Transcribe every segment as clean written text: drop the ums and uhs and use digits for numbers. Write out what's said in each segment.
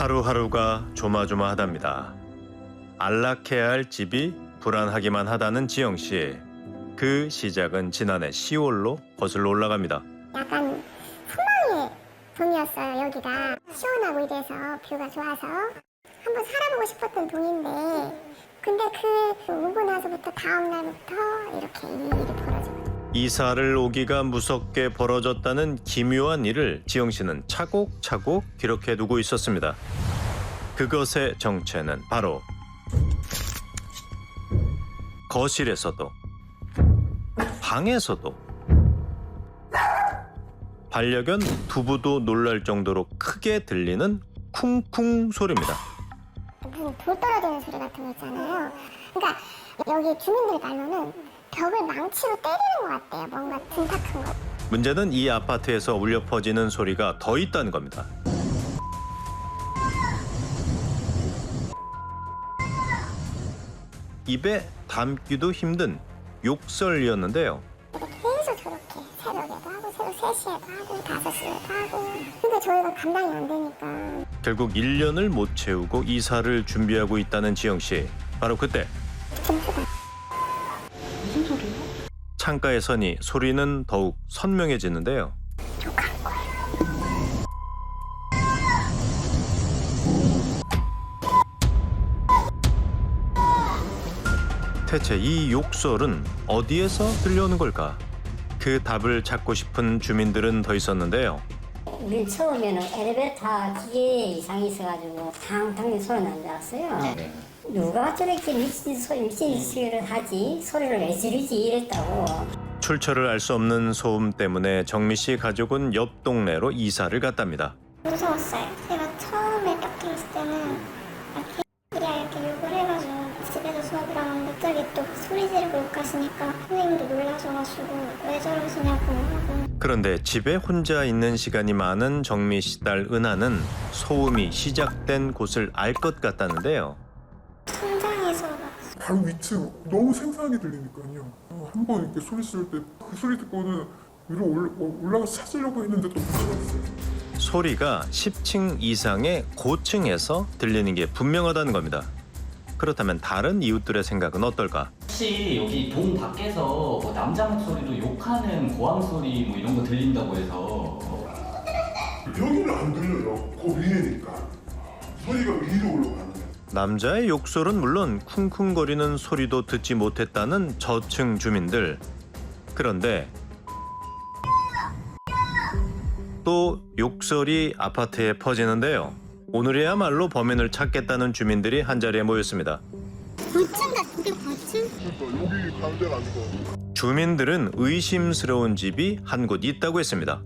하루하루가 조마조마하답니다. 안락해야 할 집이 불안하기만 하다는 지영 씨. 그 시작은 지난해 10월로 거슬러 올라갑니다. 약간 소망의 동이었어요. 여기가 시원하고 이래서 뷰가 좋아서 한번 살아보고 싶었던 동인데, 근데 그 오고 나서부터 다음 날부터 이렇게 이 일이 벌어져요. 이사를 오기가 무섭게 벌어졌다는 기묘한 일을 지영 씨는 차곡차곡 기록해 두고 있었습니다. 그것의 정체는 바로 거실에서도 방에서도 반려견 두부도 놀랄 정도로 크게 들리는 쿵쿵 소리입니다. 무슨 돌 떨어지는 소리 같은 거 있잖아요. 그러니까 여기 주민들 말로는 벽을 망치로 때리는 것 같대요. 뭔가 둔탁한 거. 문제는 이 아파트에서 울려 퍼지는 소리가 더 있다는 겁니다. 입에 담기도 힘든 욕설이었는데요. 계속 저렇게 새벽에도 하고 새벽 3시에도 하고 5시에도 하고. 근데 저희가 감당이 안 되니까. 결국 1년을 못 채우고 이사를 준비하고 있다는 지영 씨. 바로 그때 무슨 소리예요? 창가에 서니 소리는 더욱 선명해지는데요. 욕하는 거예요. 대체 이 욕설은 어디에서 들려오는 걸까? 그 답을 찾고 싶은 주민들은 더 있었는데요. 우린 처음에는 엘리베이터 기계에 이상이 있어가지고 탕탕 소리 난줄 알았어요. 누가 저렇게 미친 소리를 하지? 소리를 왜 지르지? 이랬다고. 출처를 알 수 없는 소음 때문에 정미 씨 가족은 옆 동네로 이사를 갔답니다. 무서웠어요. 제가 처음에 딱 들었을 때는 이야 이렇게 욕을 해가지고 집에서 수업을 하는데 갑자기 또 소리 지르고 욕하시니까 선생님도 놀라셔가지고 왜 저러시냐고 하고. 그런데 집에 혼자 있는 시간이 많은 정미 씨 딸 은하는 소음이 시작된 곳을 알 것 같다는데요. 성장해서 바로 위치 너무 생생하게 들리니까요. 한 번 이렇게 소리 지를 때 그 소리 듣고는 위로 올라가서 찾으려고 했는데 또 못 찾았어요. 소리가 10층 이상의 고층에서 들리는 게 분명하다는 겁니다. 그렇다면 다른 이웃들의 생각은 어떨까? 혹시 여기 동 밖에서 뭐 남자 목소리도 욕하는 고함 소리 뭐 이런 거 들린다고 해서 여기는 안 들려요. 그 위에니까 소리가 위로 올라가는 거예요. 남자의 욕설은 물론 쿵쿵거리는 소리도 듣지 못했다는 저층 주민들. 그런데 또 욕설이 아파트에 퍼지는데요. 오늘이야말로 범인을 찾겠다는 주민들이 한자리에 모였습니다. 고층 같은데 고층? 그러니까 여기 가는 데가 아니고. 주민들은 의심스러운 집이 한 곳 있다고 했습니다.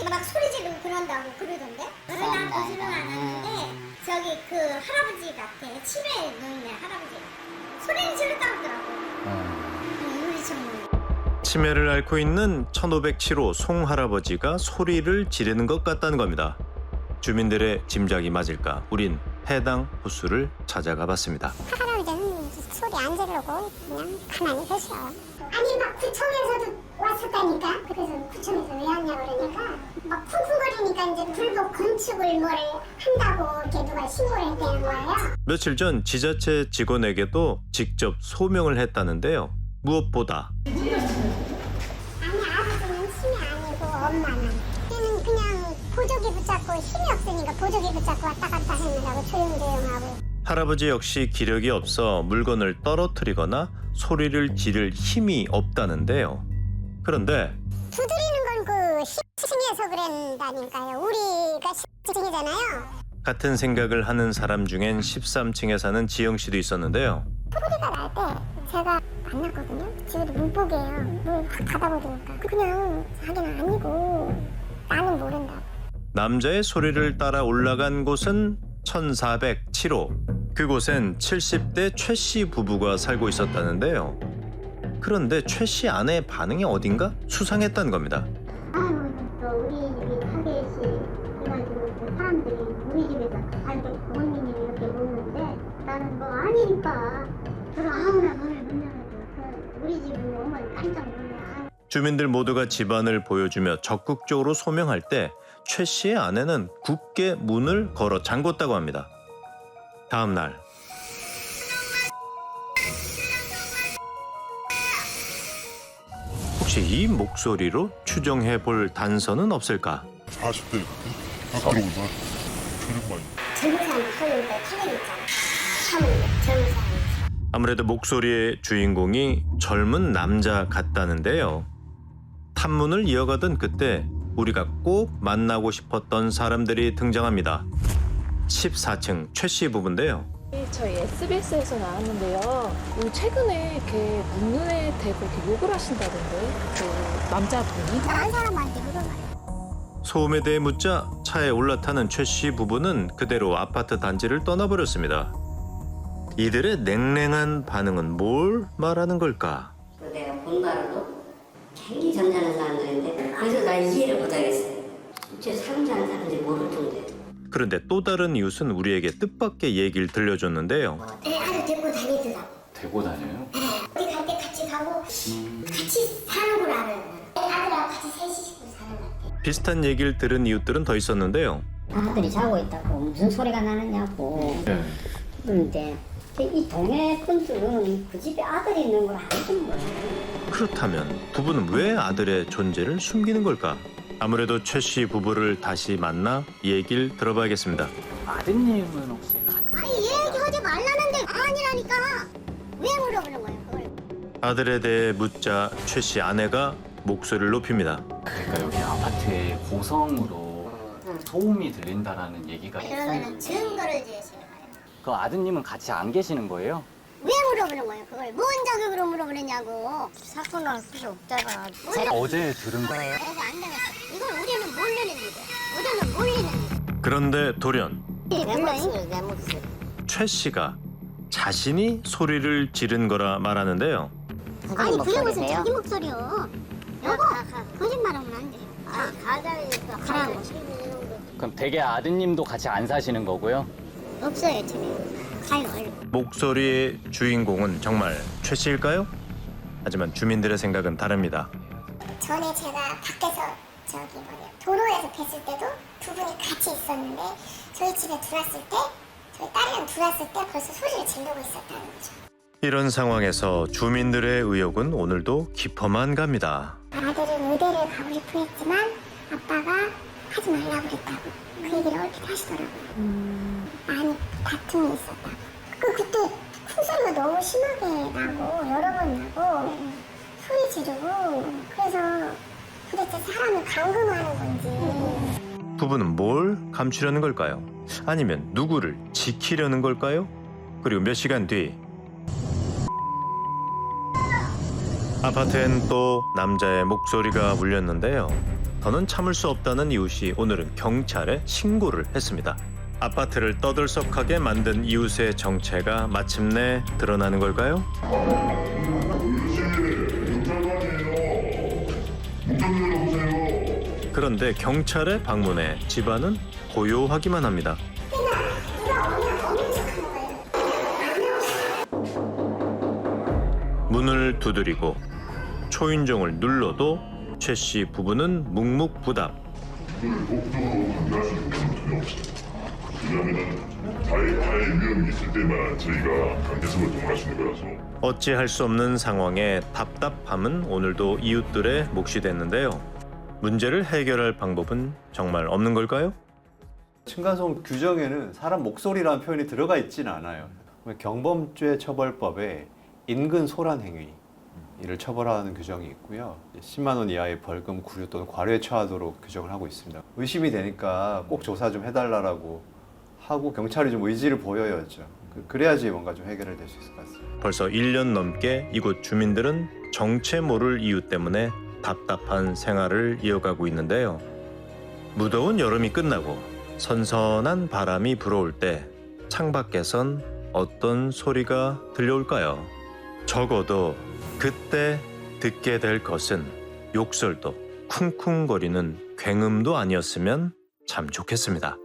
막 소리 지르고 그런다고 그러던데? 난 거짓말 안 하는데 저기 그 할아버지 같아. 치매에 누있는 할아버지가 소리를 지르다고 하더라고. 우리 치매를 앓고 있는 1507호 송할아버지가 소리를 지르는 것 같다는 겁니다. 주민들의 짐작이 맞을까? 우린 해당 호수를 찾아가 봤습니다. 할아버지는 소리 안 지르고 그냥 가만히 계셔. 아니 막 구청에서도 왔었다니까. 그래서 구청에서 왜 왔냐 그러니까 막 쿵쿵거리니까 이제 불법 건축을 뭘 한다고 이렇게 누가 신고를 했다는 거예요. 며칠 전 지자체 직원에게도 직접 소명을 했다는데요. 무엇보다 아니 아버지는 힘이 아니고 엄마는. 얘는 그냥 보조기 붙잡고 힘이 없으니까 보조기 붙잡고 왔다 갔다 했느라고 조용조용하고. 할아버지 역시 기력이 없어 물건을 떨어뜨리거나 소리를 지를 힘이 없다는데요. 그런데 두드리는 건 그 10층에서 그런다니까요. 우리가 10층이잖아요. 같은 생각을 하는 사람 중엔 13층에 사는 지영 씨도 있었는데요. 소리가 날 때 제가 만났거든요. 집에도 문복이에요. 문 확 닫아버리니까. 그냥 자기는 아니고 나는 모른다고. 남자의 소리를 따라 올라간 곳은 1407호. 그곳엔 70대 최 씨 부부가 살고 있었다는데요. 그런데 최 씨 아내의 반응이 어딘가 수상했다는 겁니다. 아유, 또 우리 집이 타겟이 그래가지고 그 사람들이 우리 집에서 살고 부모님이 이렇게 묻는데 나는 뭐 아니니까 그럼 아무나 문을 못 열어줘. 우리 집에 오면 깜짝 놀라. 주민들 모두가 집안을 보여주며 적극적으로 소명할 때 최 씨의 아내는 굳게 문을 걸어 잠궜다고 합니다. 다음 날 혹시 이 목소리로 추정해 볼 단서는 없을까? 40대 딱 들어오면 조력만. 젊은 사람 목소리니까 타격이 있잖아. 처음에 젊은 사람. 아무래도 목소리의 주인공이 젊은 남자 같다는데요. 탐문을 이어가던 그때 우리가 꼭 만나고 싶었던 사람들이 등장합니다. 14층 최 씨 부부인데요. 저희 SBS에서 나왔는데요. 최근에 이렇게 문눈에 대고 이렇게 욕을 하신다던데, 그 남자분이. 다른 사람한테 그런 말이야. 소음에 대해 묻자 차에 올라타는 최 씨 부부는 그대로 아파트 단지를 떠나버렸습니다. 이들의 냉랭한 반응은 뭘 말하는 걸까? 내가 본가로도 굉장히 점잖은 사람들인데 그래서 나 이해를 못하겠어요. 진짜 상상하는 사람들이 모를 정도예요. 그런데 또 다른 이웃은 우리에게 뜻밖의 얘기를 들려줬는데요. 내 아들 데리고 다니더라고. 되고 다녀요? 어디 갈 때 같이 가고 같이 사는 걸 알아요. 내 아들하고 같이 셋이 식구 사는 것 같아. 비슷한 얘기를 들은 이웃들은 더 있었는데요. 아들이 자고 있다고 무슨 소리가 나느냐고. 그런데 이 동네 분들은 그 집에 아들이 있는 걸 알고 몰라요. 그렇다면 부부는 왜 아들의 존재를 숨기는 걸까? 아무래도 최 씨 부부를 다시 만나 얘기를 들어봐야겠습니다. 아드님은 혹시 아니 얘기하지 말라는데 아니라니까. 왜 물어보는 거예요 그걸? 아들에 대해 묻자 최 씨 아내가 목소리를 높입니다. 그러니까 여기 아파트에 고성으로 소음이 들린다라는 얘기가 있어요. 그러면은 증거를 제시해요. 그 아드님은 같이 안 계시는 거예요? 왜 물어보는 거예요 그걸? 뭔 자격으로 물어보느냐고. 사건을 할 필요 없잖아. 제가 어제 들은 거예요. 내가 안 되겠어. 이걸 우리는 모르는 일이야. 우리는 몰리는 일. 그런데 돌연 내 목소리 내 목소리. 최 씨가 자신이 소리를 지른 거라 말하는데요. 아니 그게 무슨 자기 목소리요. 여보 거짓말하면 안 돼. 가자니까 가라고. 그럼 댁에 아드님도 같이 안 사시는 거고요? 없어요 집에. 가요 얼른. 목소리의 주인공은 정말 최 씨일까요? 하지만 주민들의 생각은 다릅니다. 전에 제가 밖에서 도로에서 뵀을 때도 두 분이 같이 있었는데 저희 집에 들어왔을 때 저희 딸이랑 들어왔을 때 벌써 소리를 지르고 있었다는 거죠. 이런 상황에서 주민들의 의혹은 오늘도 깊어만 갑니다. 아들은 의대를 가고 싶어 했지만 아빠가 하지 말라고 그랬다고 그 얘기를 얼핏 하시더라고요. 많이 다툼이 있었다고. 그때 큰 소리가 너무 심하게 나고 여러 번 나고 소리 지르고 그래서 도대체 사람을 감금하는 건지. 부부는 뭘 감추려는 걸까요? 아니면 누구를 지키려는 걸까요? 그리고 몇 시간 뒤 아파트엔 또 남자의 목소리가 울렸는데요. 더는 참을 수 없다는 이웃이 오늘은 경찰에 신고를 했습니다. 아파트를 떠들썩하게 만든 이웃의 정체가 마침내 드러나는 걸까요? 그런데 경찰의 방문에 집안은 고요하기만 합니다. 문을 두드리고 초인종을 눌러도 최 씨 부부는 묵묵부답. 왜냐하면 다의 위험이 있을 때만 저희가 강제성을 동원할 수 있는 거라서. 어찌할 수 없는 상황에 답답함은 오늘도 이웃들의 몫이 됐는데요. 문제를 해결할 방법은 정말 없는 걸까요? 층간소음 규정에는 사람 목소리라는 표현이 들어가 있지는 않아요. 경범죄 처벌법에 인근 소란 행위 이를 처벌하는 규정이 있고요. 10만 원 이하의 벌금, 구류 또는 과료에 처하도록 규정을 하고 있습니다. 의심이 되니까 꼭 조사 좀 해달라고 하고 경찰이 좀 의지를 보여야죠. 그래야지 뭔가 좀 해결이 될 수 있을 것 같습니다. 벌써 1년 넘게 이곳 주민들은 정체 모를 이유 때문에 답답한 생활을 이어가고 있는데요. 무더운 여름이 끝나고 선선한 바람이 불어올 때 창밖에선 어떤 소리가 들려올까요? 적어도 그때 듣게 될 것은 욕설도 쿵쿵거리는 굉음도 아니었으면 참 좋겠습니다.